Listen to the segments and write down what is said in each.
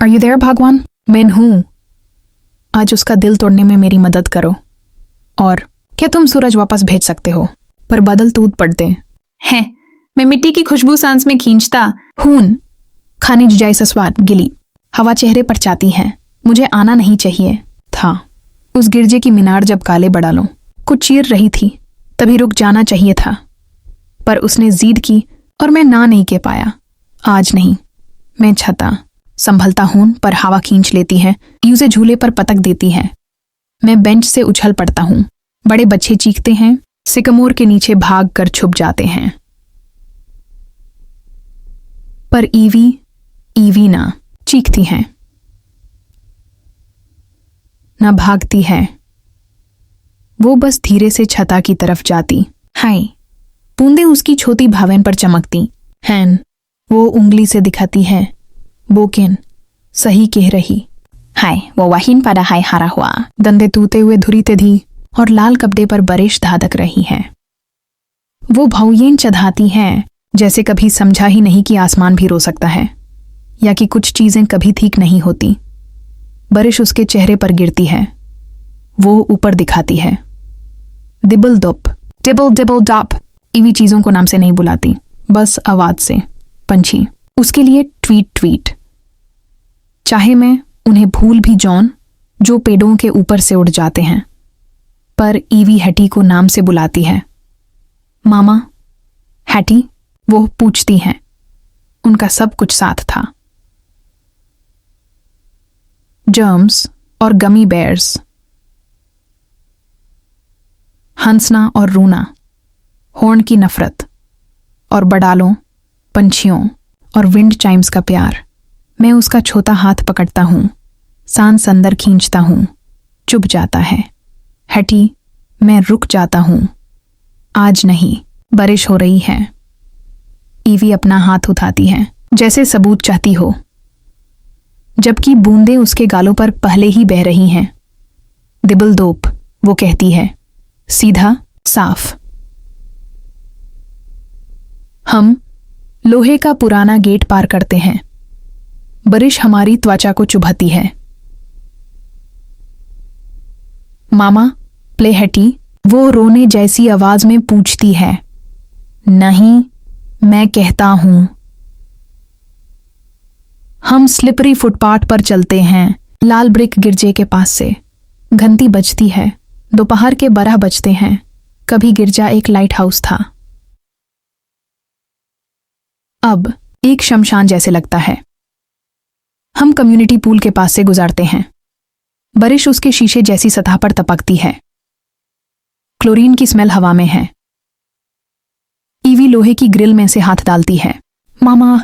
Are you there भगवान? मैं हूं। आज उसका दिल तोड़ने में मेरी मदद करो। और क्या तुम सूरज वापस भेज सकते हो? पर बादल टूट पड़ते हैं। मैं मिट्टी की खुशबू सांस में खींचता। खून, खनिज जैसा स्वाद, गिली हवा चेहरे पर चाहती है। मुझे आना नहीं चाहिए था। उस गिरजे की मीनार जब काले बड़ालों कुछ चीर रही थी तभी रुक जाना चाहिए था, पर उसने जिद की और मैं ना नहीं कह पाया। आज नहीं। मैं छता संभलता हूं पर हवा खींच लेती है, यूं झूले पर पटक देती है। मैं बेंच से उछल पड़ता हूं। बड़े बच्चे चीखते हैं, सिकमोर के नीचे भाग कर छुप जाते हैं। पर ईवी ना चीखती है, ना भागती है। वो बस धीरे से छता की तरफ जाती। हाय, बूंदे उसकी छोटी भावन पर चमकती हैं। वो उंगली से दिखाती है। बोकेन सही कह रही। हाय, वो वाहिन पारा हाय हारा हुआ। दंदे टूटे हुए धुरीते धी और लाल कपड़े पर बारिश धाधक रही है। वो भावयेन चढ़ाती है, जैसे कभी समझा ही नहीं कि आसमान भी रो सकता है, या कि कुछ चीजें कभी ठीक नहीं होती। बारिश उसके चेहरे पर गिरती है। वो ऊपर दिखाती है। डिबल डॉप, डिबल डिबल डॉप। ईवी चीजों को नाम से नहीं बुलाती, बस आवाज से। पंछी उसके लिए ट्वीट ट्वीट। चाहे मैं उन्हें भूल भी जाऊं जो पेड़ों के ऊपर से उड़ जाते हैं, पर ईवी हैटी को नाम से बुलाती है। मामा, हैटी, वो पूछती हैं। उनका सब कुछ साथ था। जर्म्स और गमी बेयर्स, हंसना और रोना, हॉर्न की नफरत और बड़ालों, पंछियों और विंड चाइम्स का प्यार। मैं उसका छोटा हाथ पकड़ता हूं, सांस अंदर खींचता हूं, चुभ जाता है। हैटी, मैं रुक जाता हूं। आज नहीं, बारिश हो रही है। ईवी अपना हाथ उठाती है, जैसे सबूत चाहती हो, जबकि बूंदें उसके गालों पर पहले ही बह रही हैं। दिबल दोप, वो कहती है, सीधा, साफ। हम लोहे का पुराना गेट पार करते हैं। बारिश हमारी त्वचा को चुभाती है। मामा, प्ले हैटी, वो रोने जैसी आवाज में पूछती है। नहीं, मैं कहता हूं। हम स्लिपरी फुटपाथ पर चलते हैं, लाल ब्रिक गिरजे के पास से। घंटी बजती है। दोपहर के 12 बजते हैं। कभी गिरजा एक लाइट हाउस था, अब एक शमशान जैसे लगता है। हम कम्युनिटी पूल के पास से गुजारते हैं। बारिश उसके शीशे जैसी सतह पर टपकती है। क्लोरीन की स्मेल हवा में है। ईवी लोहे की ग्रिल में से हाथ डालती है। मामा,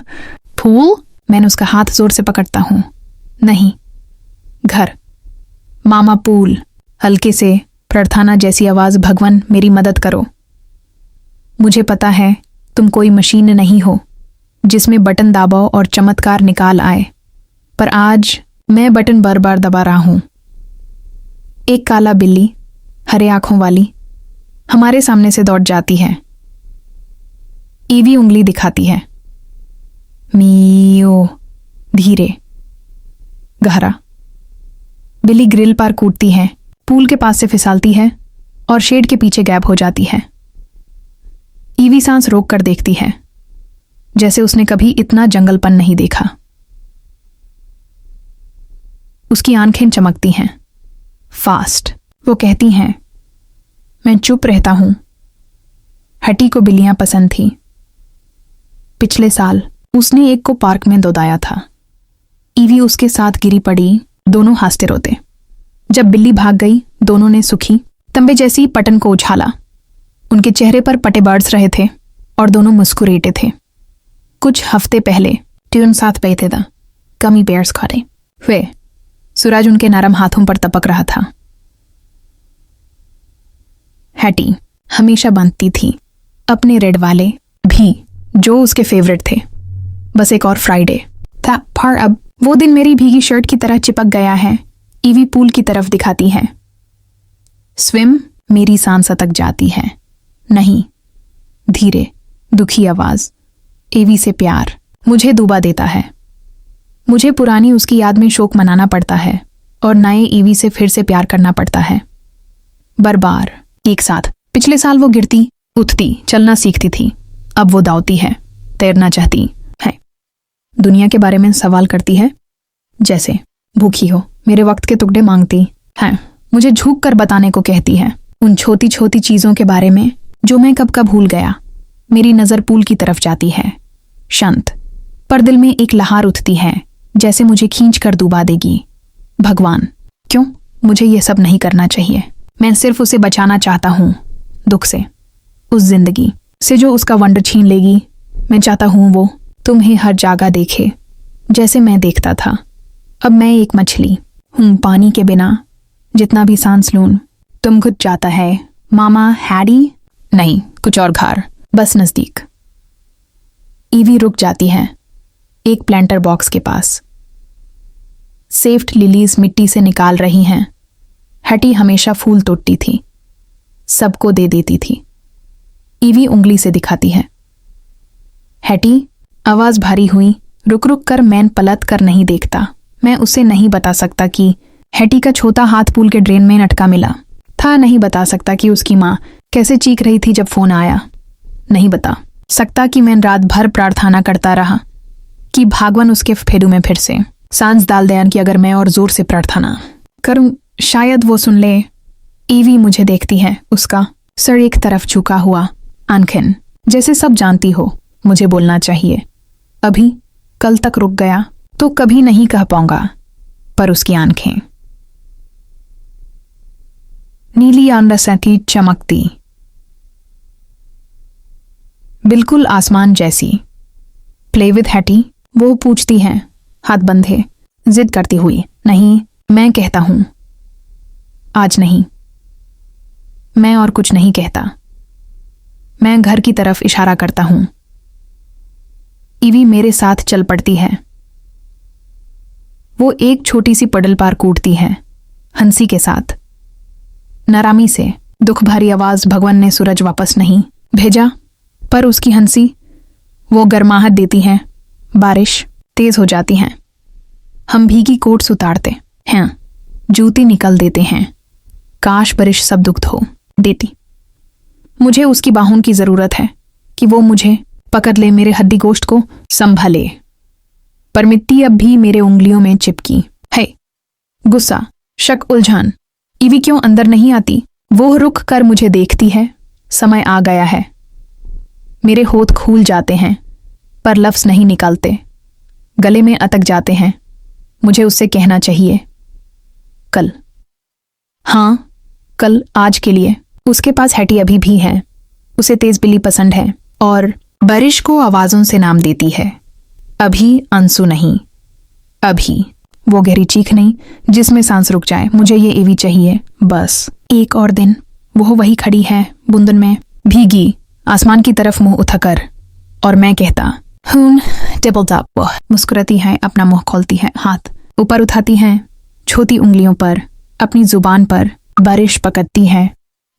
पूल? मैंने उसका हाथ जोर से पकड़ता हूं। नहीं, घर। मामा, पूल। हल्के से प्रार्थना जैसी आवाज, भगवान मेरी मदद करो। मुझे पता है तुम कोई मशीन नहीं हो जिसमें बटन दबाओ और चमत्कार निकाल आए, पर आज मैं बटन बार बार दबा रहा हूं। एक काला बिल्ली, हरे आंखों वाली, हमारे सामने से दौड़ जाती है। ईवी उंगली दिखाती है। मीओ, धीरे, गहरा। बिल्ली ग्रिल पर कूदती है, पूल के पास से फिसलती है और शेड के पीछे गैप हो जाती है। ईवी सांस रोक कर देखती है, जैसे उसने कभी इतना जंगलपन नहीं देखा। उसकी आंखें चमकती हैं। फास्ट, वो कहती हैं। मैं चुप रहता हूं। हटी को बिल्लियां पसंद थी। पिछले साल उसने एक को पार्क में दौड़ाया था। ईवी उसके साथ गिरी पड़ी, दोनों हंसते रोते। जब बिल्ली भाग गई, दोनों ने सुखी तंबे जैसी पटन को उछाला। उनके चेहरे पर पटे बर्ड्स रहे थे और दोनों मुस्कुराते थे। कुछ हफ्ते पहले ट्यून साथ बैठे था, गमी बेयर्स खाते हुए। सूरज उनके नरम हाथों पर तपक रहा था। हैटी हमेशा बांधती थी अपने रेड वाले भी, जो उसके फेवरेट थे। बस एक और फ्राइडे था, पर अब वो दिन मेरी भीगी शर्ट की तरह चिपक गया है। ईवी पूल की तरफ दिखाती है। स्विम, मेरी सांस अटक जाती है। नहीं, धीरे, दुखी आवाज। ईवी से प्यार मुझे डूबा देता है। मुझे पुरानी उसकी याद में शोक मनाना पड़ता है और नए ईवी से फिर से प्यार करना पड़ता है, बार एक साथ। पिछले साल वो गिरती, उठती, चलना सीखती थी। अब वो दावती है, तैरना चाहती है, दुनिया के बारे में सवाल करती है, जैसे भूखी हो, मेरे वक्त के टुकड़े मांगती है, मुझे झुक कर बताने को कहती है उन छोटी छोटी चीजों के बारे में जो मैं कब कब भूल गया। मेरी नजर पूल की तरफ जाती है, शांत, पर दिल में एक लहार उठती है जैसे मुझे खींच कर डुबा देगी। भगवान, क्यों मुझे ये सब नहीं करना चाहिए? मैं सिर्फ उसे बचाना चाहता हूं दुख से, उस जिंदगी से जो उसका वंडर छीन लेगी। मैं चाहता हूं वो तुम्हें हर जगह देखे जैसे मैं देखता था। अब मैं एक मछली हूं पानी के बिना, जितना भी सांस लूं तुम घुट जाता है। मामा हैडी, नहीं कुछ और घर, बस नजदीक। ईवी रुक जाती है एक प्लांटर बॉक्स के पास। सेफ्ट लिलीज मिट्टी से निकाल रही हैं। हैटी हमेशा फूल तोड़ती थी, सबको दे देती थी। ईवी उंगली से दिखाती है। हैटी, आवाज भारी हुई। रुक रुक कर मैन पलट कर नहीं देखता। मैं उसे नहीं बता सकता कि हैटी का छोटा हाथ पूल के ड्रेन में लटका मिला था। नहीं बता सकता कि उसकी माँ कैसे चीख रही थी जब फोन आया। नहीं बता सकता कि मैं रात भर प्रार्थना करता रहा कि भगवान उसके फेडू में फिर से सांस डाल दें कि अगर मैं और जोर से प्रार्थना करूं शायद वो सुन ले। ईवी मुझे देखती है, उसका सर एक तरफ झुका हुआ, आंखें जैसे सब जानती हो मुझे बोलना चाहिए। अभी कल तक रुक गया तो कभी नहीं कह पाऊंगा, पर उसकी आंखें नीली अंडरसैटी चमकती, बिल्कुल आसमान जैसी। प्ले विद हैटी, वो पूछती है हाथ बंधे, जिद करती हुई। नहीं, मैं कहता हूं आज नहीं। मैं और कुछ नहीं कहता। मैं घर की तरफ इशारा करता हूं। ईवी मेरे साथ चल पड़ती है। वो एक छोटी सी पडल पार कूदती है, हंसी के साथ, नरामी से। दुख भरी आवाज, भगवान ने सूरज वापस नहीं भेजा, पर उसकी हंसी वो गर्माहट देती है। बारिश तेज हो जाती है। हम भीगी कोट्स उतारते हैं, जूते निकल देते हैं। काश बारिश सब दुख हो देती। मुझे उसकी बाहों की जरूरत है कि वो मुझे पकड़ ले, मेरे हड्डी गोश्त को संभाले। पर मिट्टी अब भी मेरे उंगलियों में चिपकी है। गुस्सा, शक, उलझन। ईवी क्यों अंदर नहीं आती? वो रुक कर मुझे देखती है। समय आ गया है। मेरे होठ खूल जाते हैं, पर लफ्ज नहीं निकलते, गले में अटक जाते हैं। मुझे उससे कहना चाहिए कल। हाँ, कल, आज के लिए। उसके पास हैटी अभी भी है। उसे तेज बिल्ली पसंद है और बारिश को आवाजों से नाम देती है। अभी आंसू नहीं, अभी वो गहरी चीख नहीं जिसमें सांस रुक जाए। मुझे ये ईवी चाहिए, बस एक और दिन। वो वही खड़ी है, बूंदन में भीगी, आसमान की तरफ मुंह उठाकर, और मैं कहता हूं टेबल टॉप। वो मुस्कुराती है, अपना मुंह खोलती है, हाथ ऊपर उठाती है, छोटी उंगलियों पर, अपनी जुबान पर। बारिश पकड़ती है।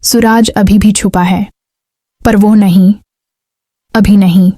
सूरज अभी भी छुपा है, पर वो नहीं, अभी नहीं।